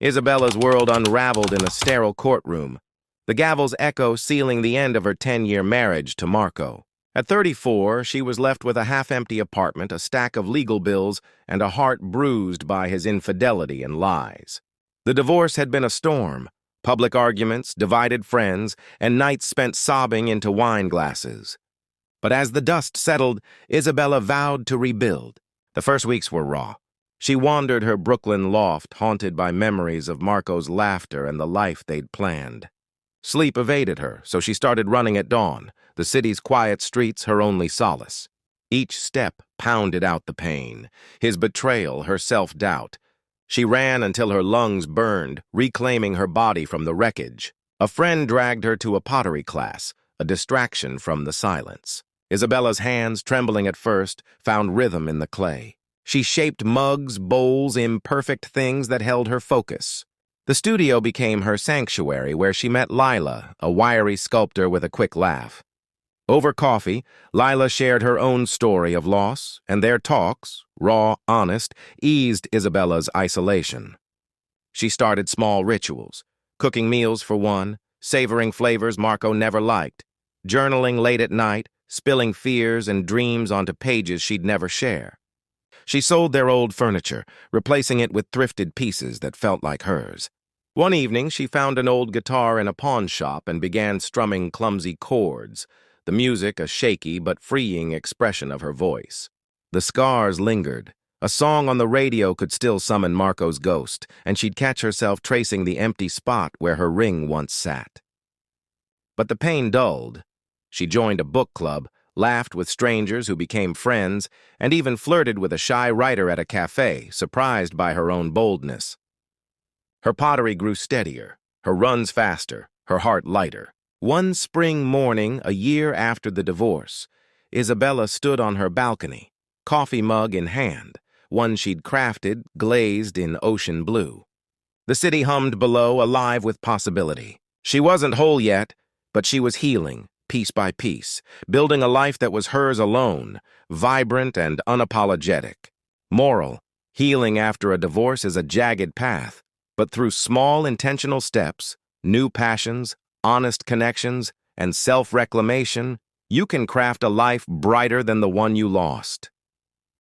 Isabella's world unraveled in a sterile courtroom, the gavel's echo sealing the end of her 10-year marriage to Marco. At 34, she was left with a half-empty apartment, a stack of legal bills, and a heart bruised by his infidelity and lies. The divorce had been a storm, public arguments, divided friends, and nights spent sobbing into wine glasses. But as the dust settled, Isabella vowed to rebuild. The first weeks were raw. She wandered her Brooklyn loft, haunted by memories of Marco's laughter and the life they'd planned. Sleep evaded her, so she started running at dawn, the city's quiet streets her only solace. Each step pounded out the pain, his betrayal, her self-doubt. She ran until her lungs burned, reclaiming her body from the wreckage. A friend dragged her to a pottery class, a distraction from the silence. Isabella's hands, trembling at first, found rhythm in the clay. She shaped mugs, bowls, imperfect things that held her focus. The studio became her sanctuary, where she met Lila, a wiry sculptor with a quick laugh. Over coffee, Lila shared her own story of loss, and their talks, raw, honest, eased Isabella's isolation. She started small rituals, cooking meals for one, savoring flavors Marco never liked, journaling late at night, spilling fears and dreams onto pages she'd never share. She sold their old furniture, replacing it with thrifted pieces that felt like hers. One evening, she found an old guitar in a pawn shop and began strumming clumsy chords, the music a shaky but freeing expression of her voice. The scars lingered. A song on the radio could still summon Marco's ghost, and she'd catch herself tracing the empty spot where her ring once sat. But the pain dulled. She joined a book club, laughed with strangers who became friends, and even flirted with a shy writer at a cafe, surprised by her own boldness. Her pottery grew steadier, her runs faster, her heart lighter. One spring morning, a year after the divorce, Isabella stood on her balcony, coffee mug in hand, one she'd crafted, glazed in ocean blue. The city hummed below, alive with possibility. She wasn't whole yet, but she was healing, piece by piece, building a life that was hers alone, vibrant and unapologetic. Moral: healing after a divorce is a jagged path, but through small intentional steps, new passions, honest connections, and self-reclamation, you can craft a life brighter than the one you lost.